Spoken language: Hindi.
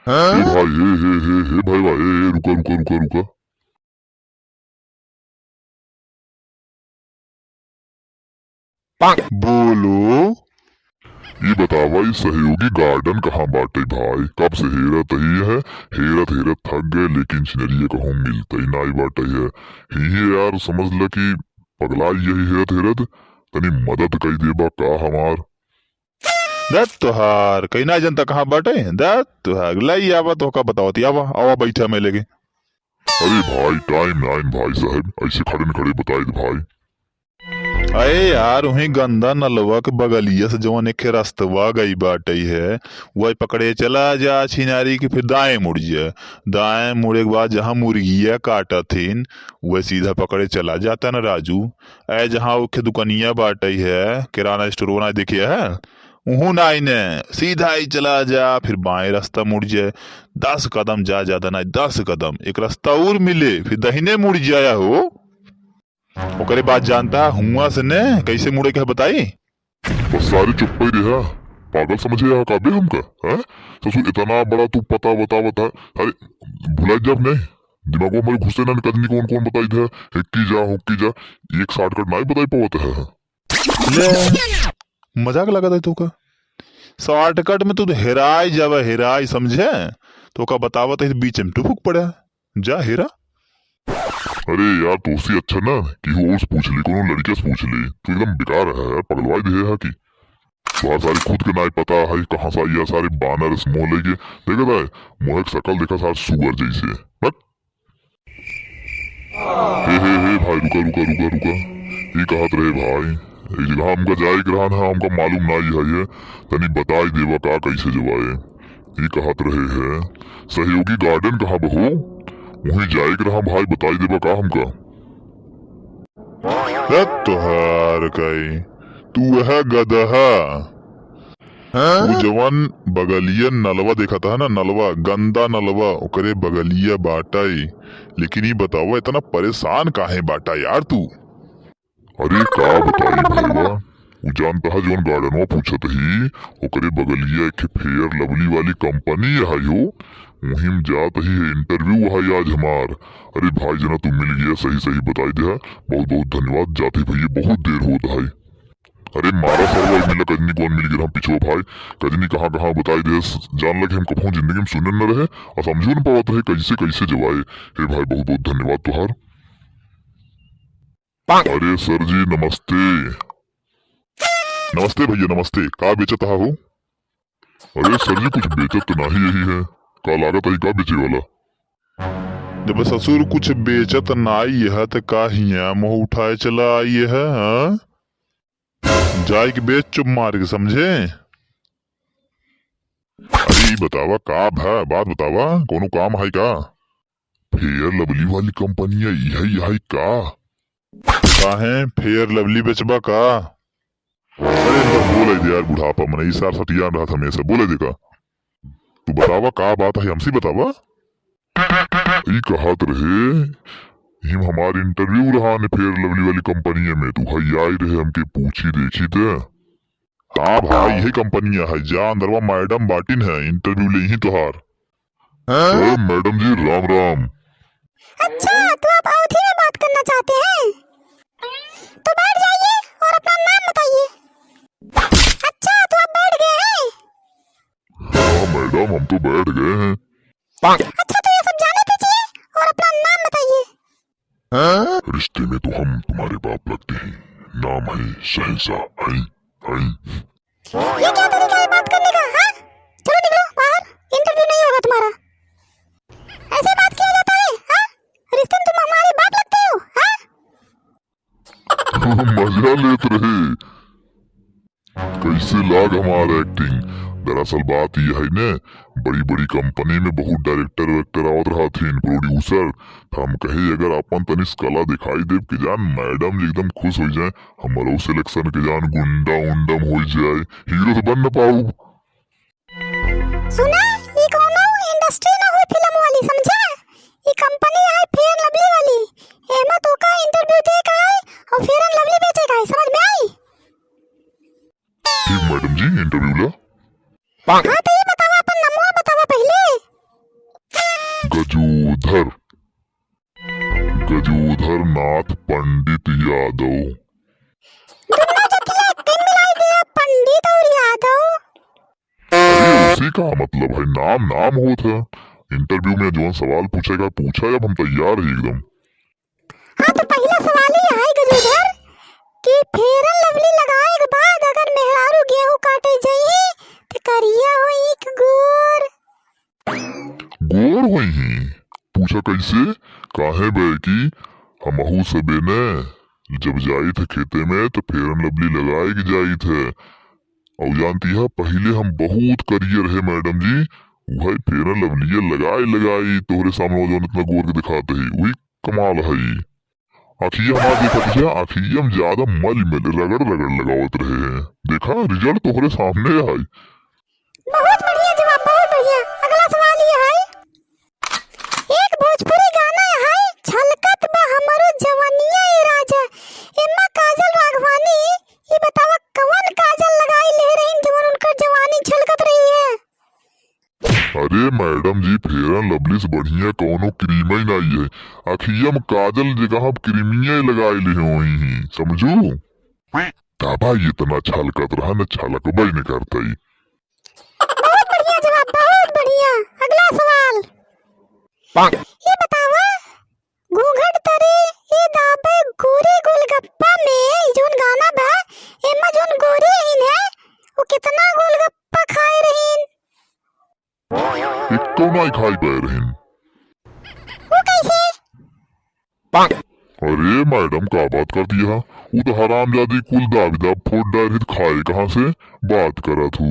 ए भाई, हे भाई भाई, रुका रुका रुका रुका। बोलो। ये बतावा, ये सहयोगी गार्डन कहाँ बाटे भाई? कब से हेरत ही है, हेरत हेरत थक गए, लेकिन सिनरिये कहूँ मिलते ही नाई बाटे है। ही यार समझ ल कि पगला यही हेरत हेरत तनी मदद कई देबा का हमार। दत तुहार कहीं ना जनता कहाँ बाटे। दत तुहार लाई आवा तो का बतावती आवा आवा बैठा मैं लेके। अरे भाई टाइम नाइन भाई साहब, ऐसे खड़े न खड़े बताई दे भाई। अरे यार वही गंदा नलवा के बगलिया से जवन एक रास्तवा गई बाटे है, वही पकड़े चला जा छिनारी की, फिर दाएं मुड़ जा। दाएं मुड़े के बाद जहाँ मुर्गिया काटा थीन, वह सीधा पकड़े चला जाता ना राजू। ऐ जहाँ उखे दुकनिया बाटे है, किराना स्टोर बना देखिए है, उहू ना ने सीधा ही चला जा, फिर बाएं रास्ता मुड़ जाए। 10 कदम जा, ज्यादा ना 10 कदम, एक रास्ता और मिले फिर दहिने मुड़ जाया हो। ओकरे बाद जानता हुआ से ने कैसे मुड़े के है बताई। बस सारे चुप ही रहा, पागल समझे यहाँ काबे हमका है? ससुर इतना बड़ा तू पता बता बता। अरे भुला जब नहीं दिमागो हमारे घुसे ना कदनी कौन कौन बताई था, हिक्की जा हुक्की जा, एक शॉर्टकट नहीं बताई पावत है। ले मजाक लगा था तू का। शॉर्टकट में तू तो हेराई जावा, हेराई समझे। तो का बतावत है बीच में टुफुक पड़ा, जा हेरा। अरे यार तोसी अच्छा ना कि हो उस पूछ ली, कोनो लड़के से पूछ ली, तू एकदम बेकार है यार, पगलवाई दे है की। बहुत सारी खुद के नाई पता है कहाँ से आई है, सारे बानर मोह लेके देखा था मोह की शकल देखा सार सुअर जैसे। बट हे भाई रुका रुका रुका रुका, ये कहत रहे भाई एक जगह हमका जाए के रहन है, हमका मालूम नहीं है ये, तनी बताई देवा का कैसे जवाए। ये कहत रहे है सहयोगी गार्डन कहाँ बहू, वहीं जाए के रहा भाई, बताई देवा का हमका। तुहार कई तू है गदहा। वो जवान बगलिया नलवा देखा था ना, नलवा गंदा नलवा, ओकरे बगलिया बाटाई। लेकिन ये बताओ इतना परेशान काहे बाटा यार तू। अरे का बताई भैया, वो जानता है जौन गार्डनवा पूछत ही, ओकरे बगलिया एक फेयर लवली वाली कंपनी है यो, वहीं जात ही है, इंटरव्यू है आज हमार। अरे भाई जना तू मिल गया, सही सही बताई दे, बहुत बहुत धन्यवाद जाती भैया, बहुत देर होता है। अरे मारा सरवा मिला कजनी कौन मिल गया हम पिछो भाई, कजनी कहाँ कहाँ बताई दे, जान लगे हम कभू जिंदगी में सुने न रहे और समझो न पावत रहे कैसे कैसे जवाए। हे भाई बहुत बहुत धन्यवाद तुहार। अरे सर जी नमस्ते। नमस्ते भैया नमस्ते, का बेचत हो। अरे सर जी कुछ बेचत तो नहीं यही है, का लागत है का बेचे वाला। जब ससुर कुछ बेचत नाई है तो का हिया मुंह उठाए चला आई है, हाँ? जाए के बेच चुप मार के समझे। अरे बतावा का है, बात बतावा, कोनो काम है का। फेयर लवली वाली कंपनी है यही का। काहे फेयर लवली बेचबा का। अरे इनका बोले दे यार, बुढ़ापा मन इस सार सटियान रहा था हमेशा, बोले देखा तू बतावा का बात है, हमसे बतावा। ये कहत रहे हिम हमार इंटरव्यू रहा ने फेयर लवली वाली कंपनी में, तू हई आई रहे हमके पूछी देखी थे। हाँ भाई यही कंपनिया है, जा अंदरवा मैडम बाटिन है, इंटरव्यू ले ही तुहार। मैडम जी राम राम। अच्छा तो आप अवधि में बात करना चाहते हैं, तो बैठ जाइए और अपना नाम बताइए। अच्छा तो आप बैठ गए हैं। हाँ मैडम हम तो बैठ गए हैं। अच्छा तो ये सब जाने दीजिए और अपना नाम बताइए। रिश्ते में तो हम तुम्हारे बाप लगते हैं, नाम है शहंशाह। हैं ये क्या तरीका है बात करने का, हाँ? चलो निकलो बाहर, इंटरव्यू नहीं होगा तुम्हारा। ऐसे बात किया जाता है, हाँ? रिश्ते में तुम हमारे बाप लगते हो, हाँ? मजा लेते रहे, कैसे लाग हमारा एक्टिंग। दरअसल बात यह है न, बड़ी बड़ी कंपनी में बहुत डायरेक्टर वायरेक्टर आवत रहा थीन, प्रोड्यूसर, तो हम कहे अगर अपन तनिस कला दिखाई देव के जान मैडम एकदम खुश हो जाए, हमारो सिलेक्शन के जान गुंडा उंडम हो जाए, हीरो तो बन न पाऊ। सुना, ये कोनो इंडस्ट्री ना हो फिल्म वाली, समझा? ये कंपनी है फेयर लवली वाली, एमा तो का इंटरव्यू दे का है और फेयर एंड लवली बेचे का है, समझ में आई? ठीक मैडम जी इंटरव्यू ला। हाँ तो ये बतावा अपन नमवा बतावा पहले। गजोधर गजोधर नाथ पंडित यादव। दोनों जो दिया कहीं मिलाई दिया पंडित और यादव। अरे उसी का मतलब है, नाम नाम होता। इंटरव्यू में जो सवाल पूछेगा पूछा, अब हम तैयार है एकदम। हाँ तो पहला सवाल ही है गजोधर कि फेरन लवली लगाए के बाद अगर मेहरारू गेहूं काटे जाई तो करिया होई कि गोर। गोर हुई ही पूछा कैसे? काहे बे कि हमहू सबे ने जब जाई थे खेते में तो फेरन लवली लगाए के जाई थे। और जानती है पहले हम बहुत करियर है मैडम जी, वही फेरन लवली लगाई तोहरे सामने जो इतना गोर के दिखाते ही वही कमाल है। आखिया हमारा देखा है, आखिया में ज्यादा मल मिल रगड़ लगावत रहे हैं। देखा रिजल्ट तोहरे सामने आई। बहुत बढ़िया जवाब, बहुत बढ़िया। अगला सवाल ये है, एक भोजपुरी गाना है छलकत बा हमरो जवानिया ए राजा, एमा काजल राघवानी ये बतावा कवन काजल लगाई ले रही जवन उनकर जवानी छलकत रही है। अरे मैडम जी फेरन लवली से बढ़िया कौनो क्रीम ही नहीं है। अखिया में काजल जगह क्रीमिया लगाई ले हुई ही, समझू तबा इतना छलकत रहा न छलकबे न करता ही। बहुत बढ़िया जवाब, बहुत बढ़िया। अगला सवाल ये बतावा घूंघट तरे ये दाबे गोरे गोलगप्पा में जोन गाना बा एमा जोन गोरे हिन है वो कितना गोलगप्पा खाए रहीन? एक तो नहीं खाई पै रहीन। वो कैसे? अरे मैडम का बात कर दिया, वो तो हरामजादी कुल दाविदा फोड़ डायरी खाए कहाँ से बात करा तू।